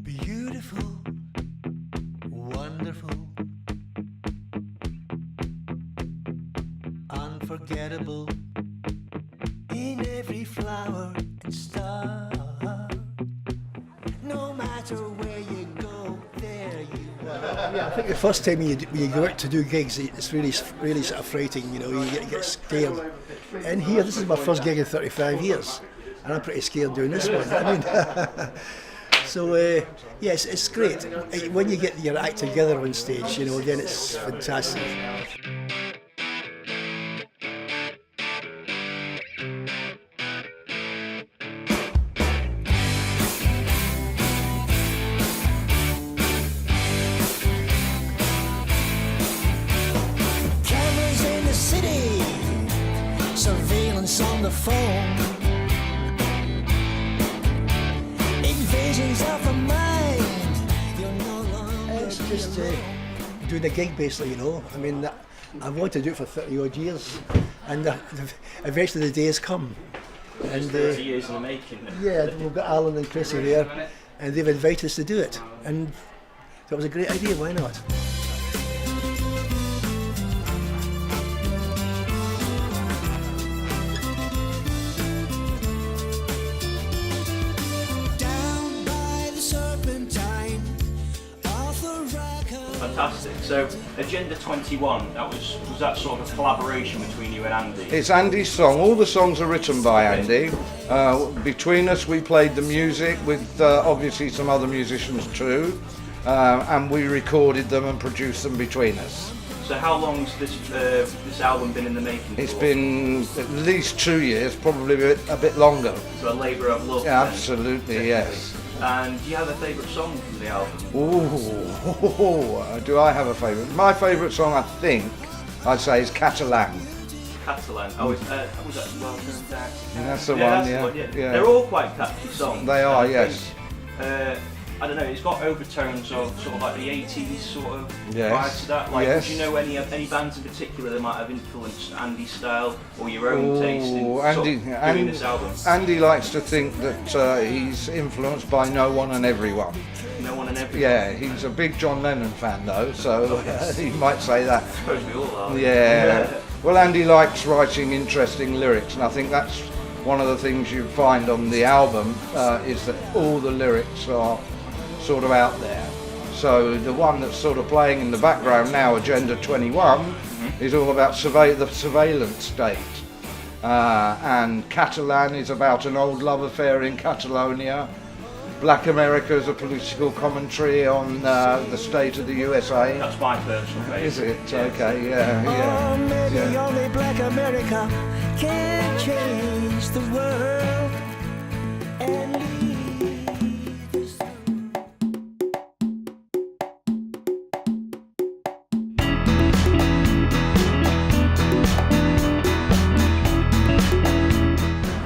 Beautiful, wonderful, unforgettable, in every flower and star. No matter where you go, there you are. Yeah, I think the first time when you go out to do gigs, it's really sort of frightening, you know, you get scared. And here, this is my first gig in 35 years, and I'm pretty scared doing this one. I mean, so, yes, it's great. When you get your act together on stage, you know, then it's fantastic. Cameras in the city, surveillance on the phone. Of the mind, you're no longer it's just doing a gig basically, you know. I mean, I've wanted to do it for 30 odd years, and eventually the day has come. And 30 years in the making. Yeah, we've got Alan and Chrissy there, and they've invited us to do it, and so it was a great idea. Why not? Fantastic. So, Agenda 21, was that sort of a collaboration between you and Andy? It's Andy's song. All the songs are written by Andy. Between us, we played the music with obviously some other musicians too, and we recorded them and produced them between us. So, how long's this album been in the making? It's for? Been at least 2 years, probably a bit longer. So, a labour of love. Yeah, then. absolutely, yes. And do you have a favourite song from the album? Ooh, do I have a favourite? My favourite song, I think, I'd say is Catalan. Catalan. Oh, was that Welcome Back? That's the one, that's yeah. The one, yeah. They're all quite catchy songs. They are, yes. I don't know, it's got overtones of sort of like the 80s sort of yes. vibe to that. Like, yes. do you know any bands in particular that might have influenced Andy's style or your own taste in doing this album? Andy likes to think that he's influenced by no one and everyone. No one and everyone? Yeah, he's a big John Lennon fan though, so he might say that. I suppose we all are. Yeah. Well, Andy likes writing interesting lyrics, and I think that's one of the things you find on the album is that all the lyrics are sort of out there. So the one that's sort of playing in the background now, Agenda 21, is all about the surveillance state. And Catalan is about an old love affair in Catalonia. Black America is a political commentary on the state of the USA. That's my personal favourite. Is it? Yeah. Okay, yeah. Maybe only Black America can change the world and lead us through.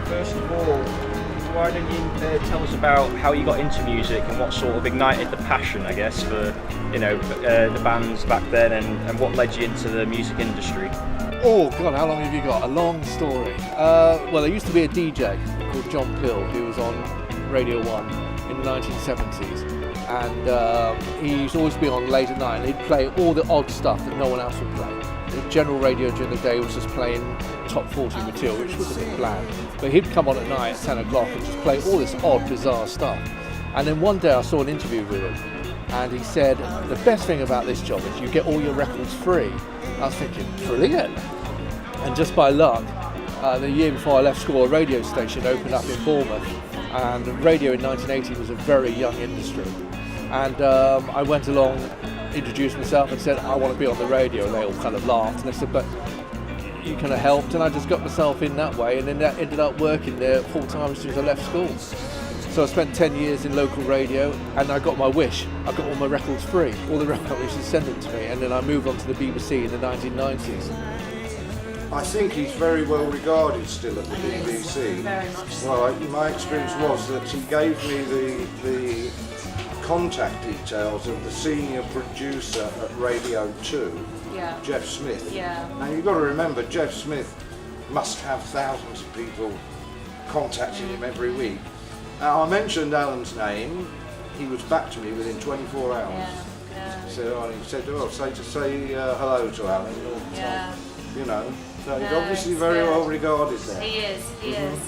First of all, why don't you tell us about how you got into music and what sort of ignited the passion, I guess, for the bands back then, and what led you into the music industry? Oh God, how long have you got? A long story. Well, there used to be a DJ called John Pill who was on Radio 1 in the 1970s, and he used to always be on late at night, and he'd play all the odd stuff that no one else would play. The general radio during the day was just playing top 40 material, which was a bit bland. But he'd come on at night at 10 o'clock and just play all this odd, bizarre stuff. And then one day I saw an interview with him, and he said, the best thing about this job is you get all your records free. I was thinking, brilliant. And just by luck, the year before I left school, a radio station opened up in Bournemouth, and radio in 1980 was a very young industry. And I went along, introduced myself and said, I want to be on the radio, and they all kind of laughed, and they said, but you kind of helped, and I just got myself in that way, and then that ended up working there full time as soon as I left school. So I spent 10 years in local radio, and I got my wish. I got all my records free. All the record companies would send them to me, and then I moved on to the BBC in the 1990s. I think he's very well regarded still at the BBC. Very much so. Well, my experience was that he gave me the contact details of the senior producer at Radio 2, Yeah. Jeff Smith. Yeah. Now you've got to remember, Jeff Smith must have thousands of people contacting him every week. Now I mentioned Alan's name, he was back to me within 24 hours. Yeah. He said, oh, say hello to Alan all the Yeah. time. You know, so he's No, obviously it's very good. well regarded there. He is. He is.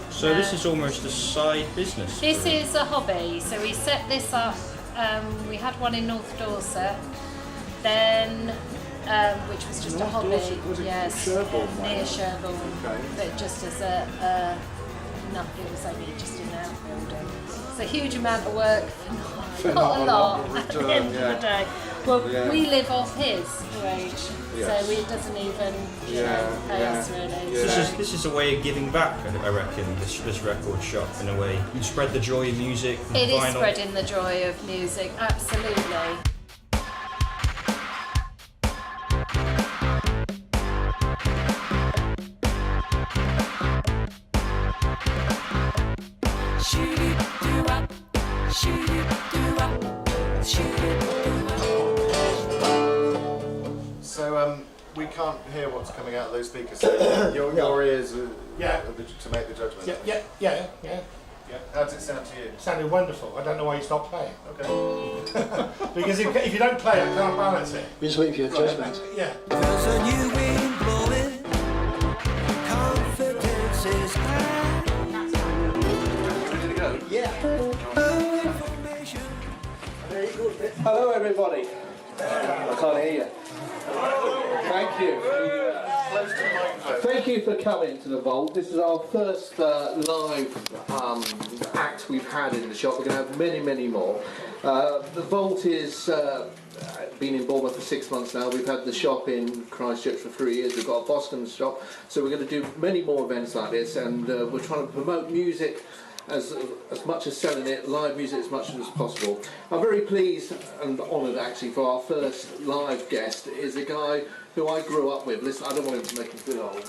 So this is almost a side business. This is a hobby. So we set this up. We had one in North Dorset, then which was just North a hobby. Dorset? Was it yes, Shelbourne way? near Shelbourne. Okay. But just as it was only just an outbuilding. It's a huge amount of work for not a lot of at the return, end yeah. of the day. Well, Yeah. we live off his wage, Yes. so it doesn't even pay us really. Yeah. So- This is a way of giving back, I reckon, this record shop in a way. You spread the joy of music, It is vinyl. spreading the joy of music, absolutely. So we can't hear what's coming out of those speakers. So your ears are, to make the judgment. Yeah. How does it sound to you? It sounded wonderful. I don't know why you stopped playing. Okay. Because if you don't play, I can't balance it. We're just waiting for your judgment. Yeah. There's a new wind blowing, confidence is high. Ready to go? No information. Hello, everybody. I can't hear you. Thank you. Thank you for coming to the Vault. This is our first live act we've had in the shop. We're going to have many, many more. The Vault is been in Bournemouth for 6 months now. We've had the shop in Christchurch for 3 years. We've got a Boston shop. So we're going to do many more events like this, and we're trying to promote music as much as selling it, live music as much as possible. I'm very pleased and honoured actually for our first live guest is a guy who I grew up with. Listen, I don't want him to make him feel old.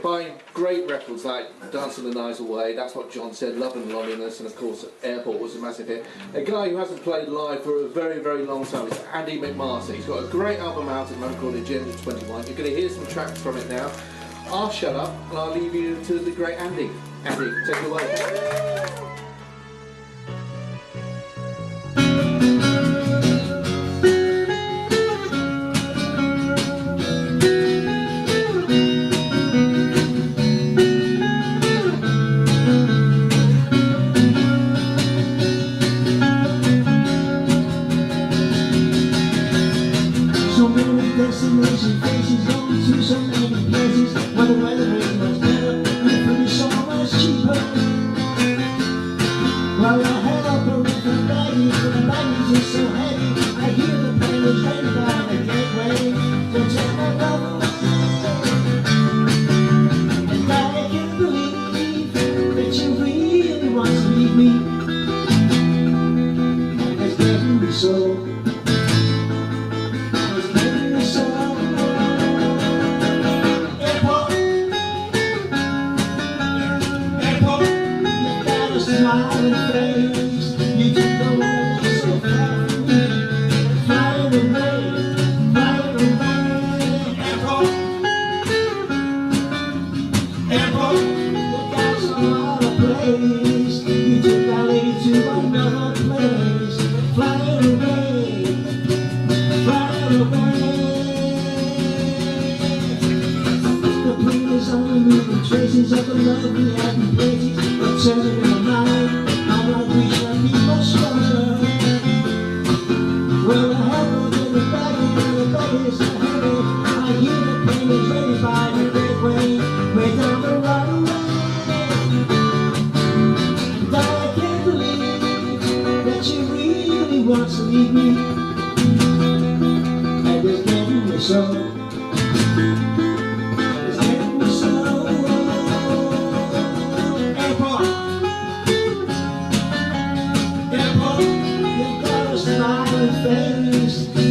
Buying great records like Dancing the Night Away, that's what John said, Love and Loneliness, and of course Airport was a massive hit. A guy who hasn't played live for a very, very long time is Andy McMaster. He's got a great album out at the moment called Agenda 21. You're going to hear some tracks from it now. I'll shut up and I'll leave you to the great Andy. Andy, take it away. So many destination faces going to so many places where the weather is much better and the food is so much cheaper. While I head up around the baggage, but the baggage is so heavy, I hear the plane is ready by the gateway. Don't take my love away. And I can't believe that you really want to leave me. And it's getting me so. Smiling face, you can go away so far from me. Flying away, airport, airport. Look out, some other place. You took that lady to another place. Flying away, flying away. The plane is on the move, the traces of the love we had in places. But turning in my mind, I'm like we should be much stronger. Well, the hell in the bag is so heavy. I hear the plane is ready by the gateway. Way down the runway. And I can't believe that you really want to leave me. And it's getting me so. It's getting me so. Face.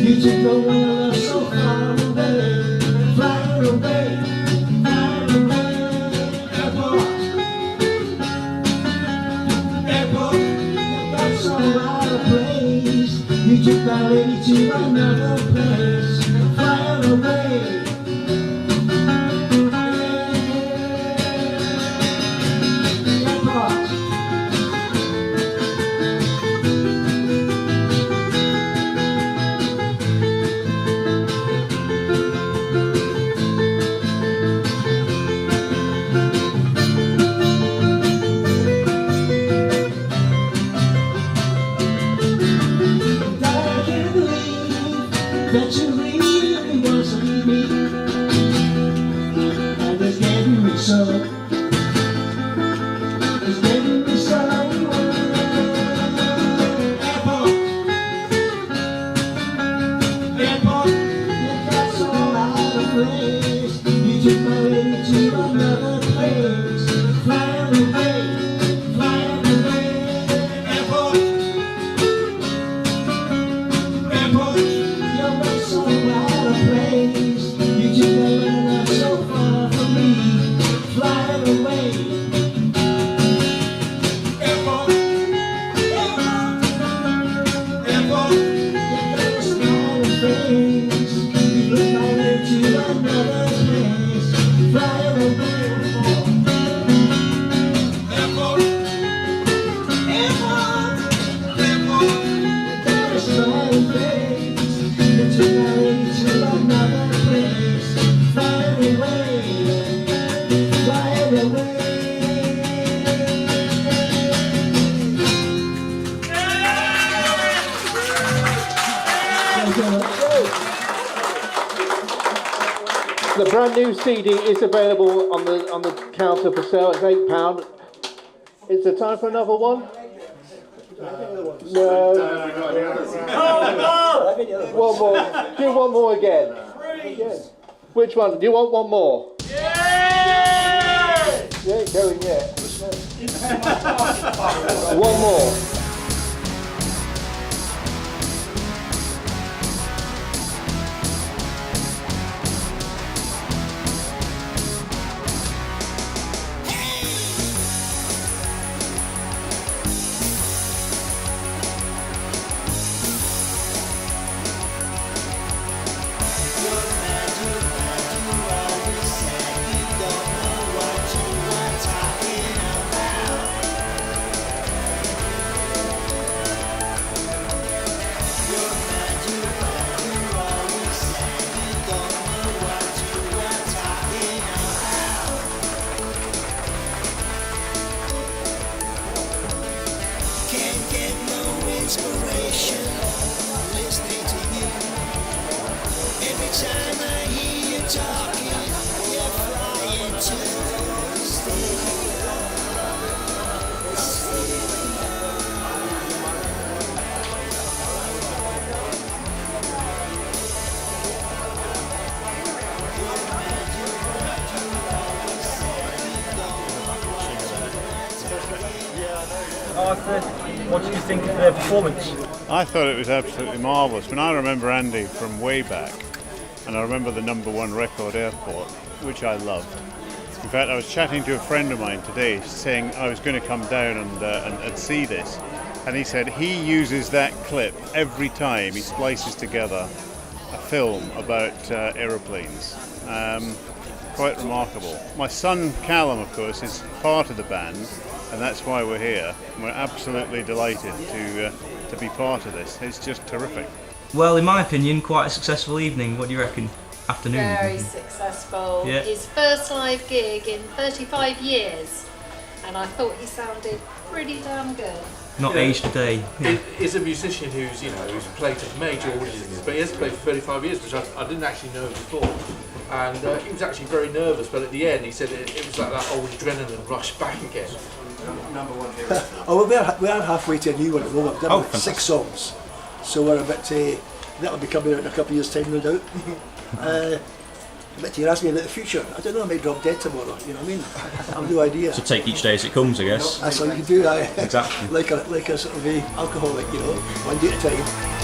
to another place, fly away. That you really want to leave me, and it's getting me so. It's getting me so. Airport, that's all out of place. You took my way to another place. Flying away, flying away. Airport, airport. So out of place, you took my love so far from me, flying away. Airport, airport, airport. You got a smile and face. You took my way to another place, flying away. Airport, airport, airport. You got a smile and face. To another place, fly away, fly away. The brand new CD is available on the counter for sale. It's £8. Is there time for another one? No. One more. Do one more again. Which one? Do you want one more? Yeah! You ain't going yet. One more. Arthur, what did you think of their performance? I thought it was absolutely marvellous. When I remember Andy from way back, and I remember the #1 record Airport, which I loved. In fact, I was chatting to a friend of mine today saying I was going to come down and see this, and he said he uses that clip every time he splices together a film about aeroplanes. Quite remarkable. My son Callum, of course, is part of the band, and that's why we're here. We're absolutely delighted to be part of this. It's just terrific. Well, in my opinion, quite a successful evening. What do you reckon? Afternoon. Very successful. Yeah. His first live gig in 35 years, and I thought he sounded pretty damn good. Not aged a day. He's a musician who's played to major audiences, but he has played for 35 years, which I didn't actually know before. And he was actually very nervous, but at the end he said it was like that old adrenaline rush back again. #1 hero. Oh, well, we are halfway to a new one at the moment. We've done 6 songs, so we're a bit. That'll be coming out in a couple of years' time, no doubt. But you asked me about the future. I don't know. I may drop dead tomorrow. You know what I mean? I've no idea. So take each day as it comes, I guess. That's all you can do. Exactly. like a sort of alcoholic, one day at a time.